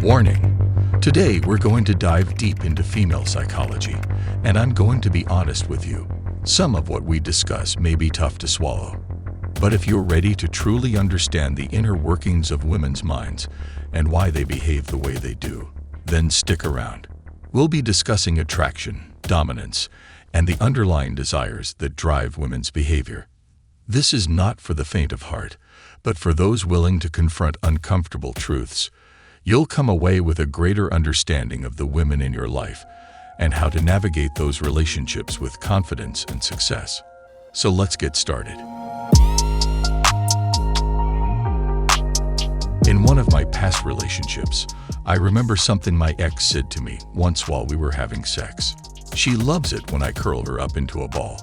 Warning! Today we're going to dive deep into female psychology, and I'm going to be honest with you. Some of what we discuss may be tough to swallow. But if you're ready to truly understand the inner workings of women's minds and why they behave the way they do, then stick around. We'll be discussing attraction, dominance, and the underlying desires that drive women's behavior. This is not for the faint of heart, but for those willing to confront uncomfortable truths. You'll come away with a greater understanding of the women in your life and how to navigate those relationships with confidence and success. So let's get started. In one of my past relationships, I remember something my ex said to me once while we were having sex. She loves it when I curl her up into a ball.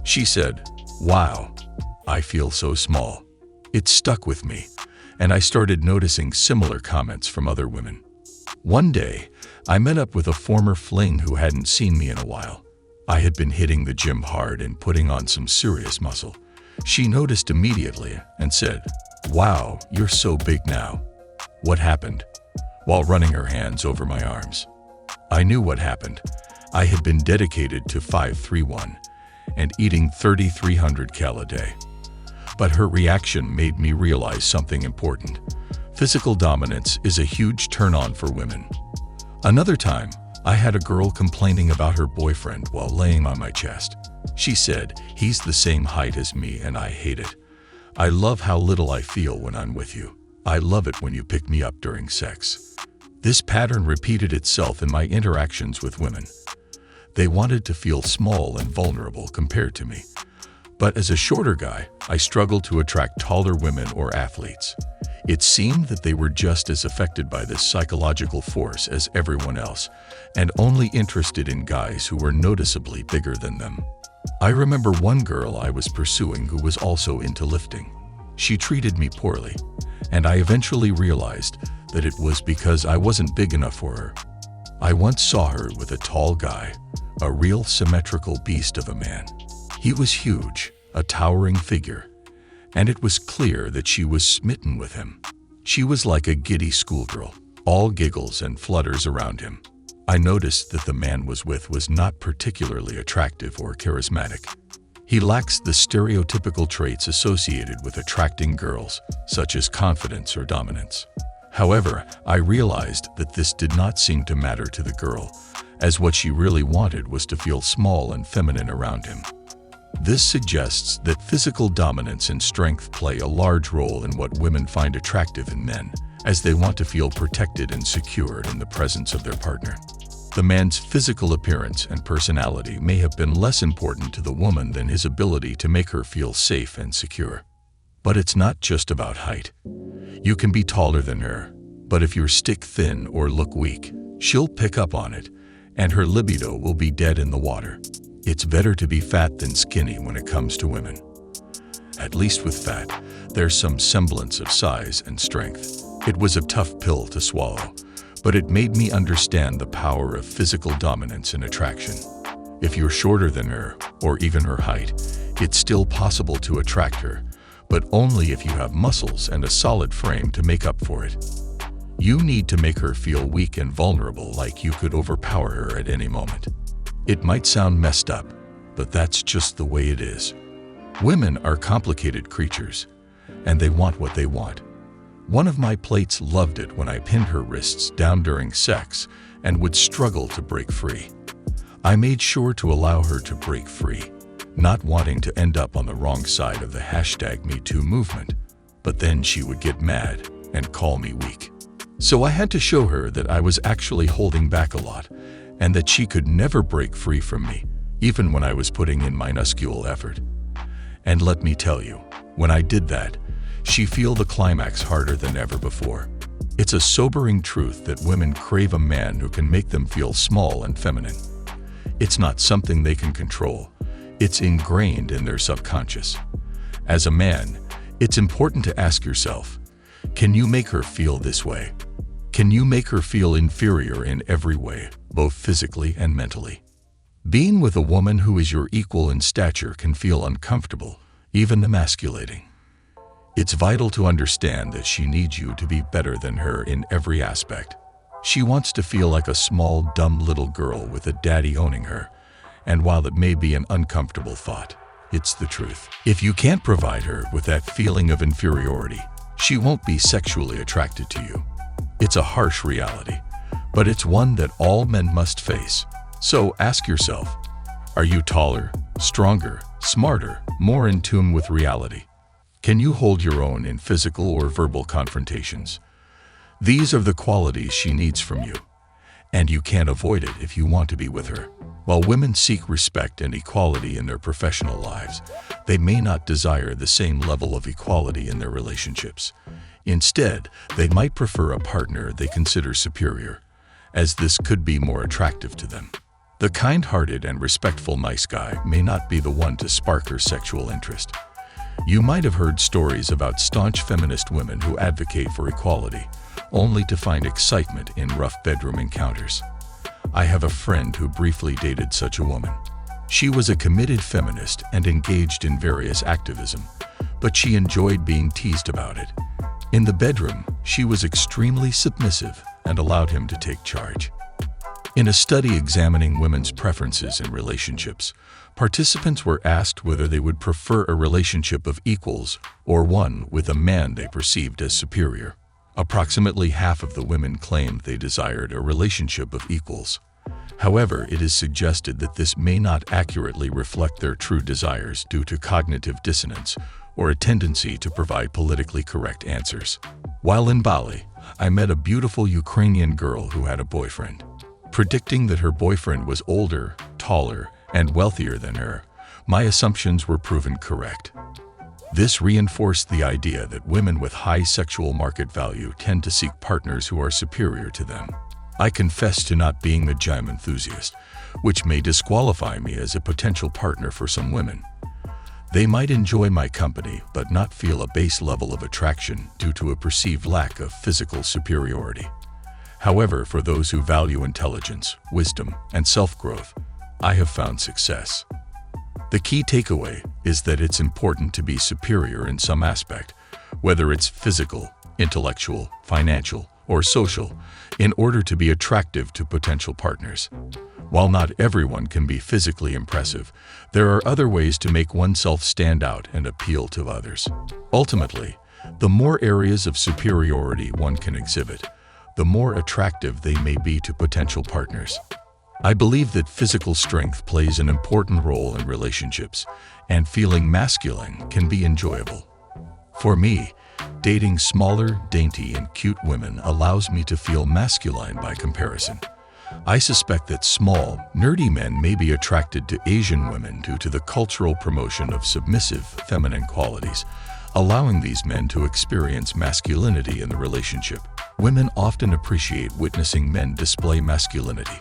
She said, "Wow, I feel so small." It stuck with me, and I started noticing similar comments from other women. One day, I met up with a former fling who hadn't seen me in a while. I had been hitting the gym hard and putting on some serious muscle. She noticed immediately and said, "Wow, you're so big now. What happened?" while running her hands over my arms. I knew what happened. I had been dedicated to 5-3-1 and eating 3,300 cal a day. But her reaction made me realize something important. Physical dominance is a huge turn-on for women. Another time, I had a girl complaining about her boyfriend while laying on my chest. She said, "He's the same height as me and I hate it. I love how little I feel when I'm with you. I love it when you pick me up during sex." This pattern repeated itself in my interactions with women. They wanted to feel small and vulnerable compared to me. But as a shorter guy, I struggled to attract taller women or athletes. It seemed that they were just as affected by this psychological force as everyone else, and only interested in guys who were noticeably bigger than them. I remember one girl I was pursuing who was also into lifting. She treated me poorly, and I eventually realized that it was because I wasn't big enough for her. I once saw her with a tall guy, a real symmetrical beast of a man. He was huge, a towering figure, and it was clear that she was smitten with him. She was like a giddy schoolgirl, all giggles and flutters around him. I noticed that the man was not particularly attractive or charismatic. He lacks the stereotypical traits associated with attracting girls, such as confidence or dominance. However, I realized that this did not seem to matter to the girl, as what she really wanted was to feel small and feminine around him. This suggests that physical dominance and strength play a large role in what women find attractive in men, as they want to feel protected and secure in the presence of their partner. The man's physical appearance and personality may have been less important to the woman than his ability to make her feel safe and secure. But it's not just about height. You can be taller than her, but if you're stick thin or look weak, she'll pick up on it, and her libido will be dead in the water. It's better to be fat than skinny when it comes to women. At least with fat, there's some semblance of size and strength. It was a tough pill to swallow, but it made me understand the power of physical dominance and attraction. If you're shorter than her, or even her height, it's still possible to attract her, but only if you have muscles and a solid frame to make up for it. You need to make her feel weak and vulnerable, like you could overpower her at any moment. It might sound messed up, but that's just the way it is. Women are complicated creatures, and they want what they want. One of my plates loved it when I pinned her wrists down during sex and would struggle to break free. I made sure to allow her to break free, not wanting to end up on the wrong side of the #MeToo movement, but then she would get mad and call me weak. So I had to show her that I was actually holding back a lot, and that she could never break free from me, even when I was putting in minuscule effort. And let me tell you, when I did that, she felt the climax harder than ever before. It's a sobering truth that women crave a man who can make them feel small and feminine. It's not something they can control. It's ingrained in their subconscious. As a man, it's important to ask yourself, can you make her feel this way? Can you make her feel inferior in every way, both physically and mentally? Being with a woman who is your equal in stature can feel uncomfortable, even emasculating. It's vital to understand that she needs you to be better than her in every aspect. She wants to feel like a small, dumb little girl with a daddy owning her. And while it may be an uncomfortable thought, it's the truth. If you can't provide her with that feeling of inferiority, she won't be sexually attracted to you. It's a harsh reality, but it's one that all men must face. So ask yourself, are you taller, stronger, smarter, more in tune with reality? Can you hold your own in physical or verbal confrontations? These are the qualities she needs from you, and you can't avoid it if you want to be with her. While women seek respect and equality in their professional lives, they may not desire the same level of equality in their relationships. Instead, they might prefer a partner they consider superior, as this could be more attractive to them. The kind-hearted and respectful nice guy may not be the one to spark her sexual interest. You might have heard stories about staunch feminist women who advocate for equality, only to find excitement in rough bedroom encounters. I have a friend who briefly dated such a woman. She was a committed feminist and engaged in various activism, but she enjoyed being teased about it. In the bedroom, she was extremely submissive and allowed him to take charge. In a study examining women's preferences in relationships, participants were asked whether they would prefer a relationship of equals or one with a man they perceived as superior. Approximately half of the women claimed they desired a relationship of equals. However, it is suggested that this may not accurately reflect their true desires due to cognitive dissonance or a tendency to provide politically correct answers. While in Bali, I met a beautiful Ukrainian girl who had a boyfriend. Predicting that her boyfriend was older, taller, and wealthier than her, my assumptions were proven correct. This reinforced the idea that women with high sexual market value tend to seek partners who are superior to them. I confess to not being a gym enthusiast, which may disqualify me as a potential partner for some women. They might enjoy my company but not feel a base level of attraction due to a perceived lack of physical superiority. However, for those who value intelligence, wisdom, and self-growth, I have found success. The key takeaway is that it's important to be superior in some aspect, whether it's physical, intellectual, financial, or social, in order to be attractive to potential partners. While not everyone can be physically impressive, there are other ways to make oneself stand out and appeal to others. Ultimately, the more areas of superiority one can exhibit, the more attractive they may be to potential partners. I believe that physical strength plays an important role in relationships, and feeling masculine can be enjoyable. For me, dating smaller, dainty, and cute women allows me to feel masculine by comparison. I suspect that small, nerdy men may be attracted to Asian women due to the cultural promotion of submissive, feminine qualities, allowing these men to experience masculinity in the relationship. Women often appreciate witnessing men display masculinity.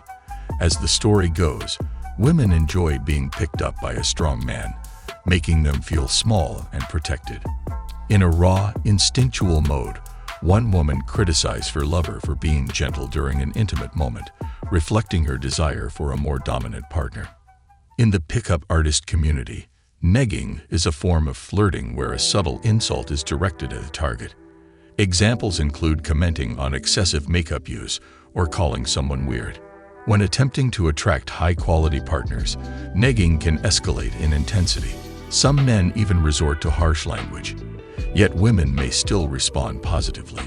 As the story goes, women enjoy being picked up by a strong man, making them feel small and protected. In a raw, instinctual mode, one woman criticized her lover for being gentle during an intimate moment, reflecting her desire for a more dominant partner. In the pickup artist community, negging is a form of flirting where a subtle insult is directed at a target. Examples include commenting on excessive makeup use or calling someone weird. When attempting to attract high-quality partners, negging can escalate in intensity. Some men even resort to harsh language, yet women may still respond positively.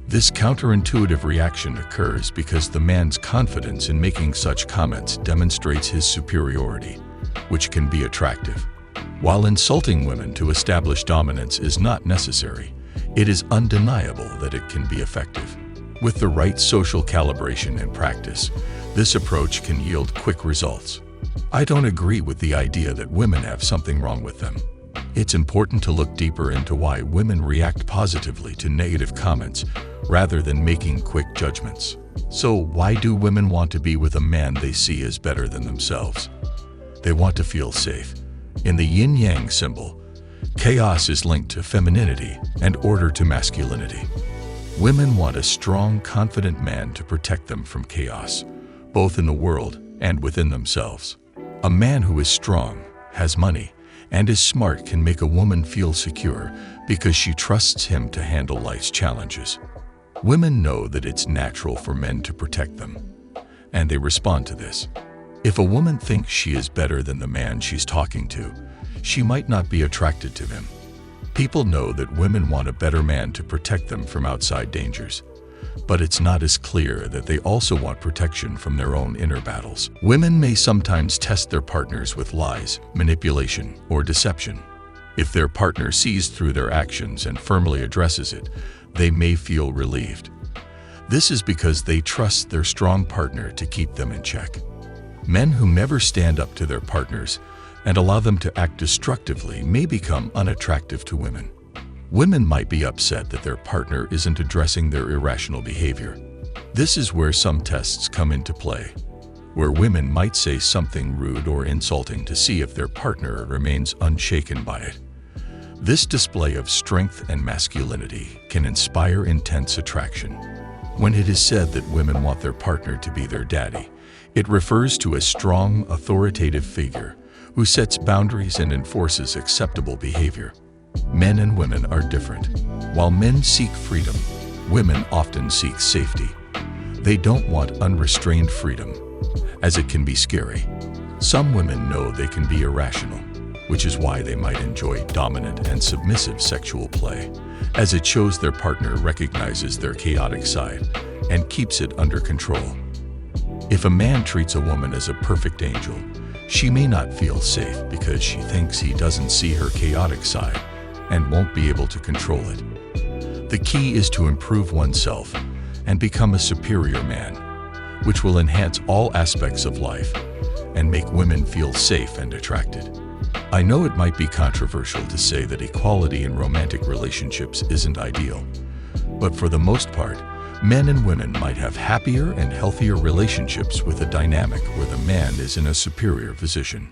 This counterintuitive reaction occurs because the man's confidence in making such comments demonstrates his superiority, which can be attractive. While insulting women to establish dominance is not necessary, it is undeniable that it can be effective. With the right social calibration and practice, this approach can yield quick results. I don't agree with the idea that women have something wrong with them. It's important to look deeper into why women react positively to negative comments rather than making quick judgments. So, why do women want to be with a man they see as better than themselves? They want to feel safe. In the yin-yang symbol, chaos is linked to femininity and order to masculinity. Women want a strong, confident man to protect them from chaos, both in the world and within themselves. A man who is strong, has money, and is smart can make a woman feel secure because she trusts him to handle life's challenges. Women know that it's natural for men to protect them, and they respond to this. If a woman thinks she is better than the man she's talking to, she might not be attracted to him. People know that women want a better man to protect them from outside dangers, but it's not as clear that they also want protection from their own inner battles. Women may sometimes test their partners with lies, manipulation, or deception. If their partner sees through their actions and firmly addresses it, they may feel relieved. This is because they trust their strong partner to keep them in check. Men who never stand up to their partners and allow them to act destructively may become unattractive to women. Women might be upset that their partner isn't addressing their irrational behavior. This is where some tests come into play, where women might say something rude or insulting to see if their partner remains unshaken by it. This display of strength and masculinity can inspire intense attraction. When it is said that women want their partner to be their daddy, it refers to a strong, authoritative figure who sets boundaries and enforces acceptable behavior. Men and women are different. While men seek freedom, women often seek safety. They don't want unrestrained freedom, as it can be scary. Some women know they can be irrational, which is why they might enjoy dominant and submissive sexual play, as it shows their partner recognizes their chaotic side and keeps it under control. If a man treats a woman as a perfect angel, she may not feel safe because she thinks he doesn't see her chaotic side and won't be able to control it. The key is to improve oneself and become a superior man, which will enhance all aspects of life and make women feel safe and attracted. I know it might be controversial to say that equality in romantic relationships isn't ideal, but for the most part, men and women might have happier and healthier relationships with a dynamic where the man is in a superior position.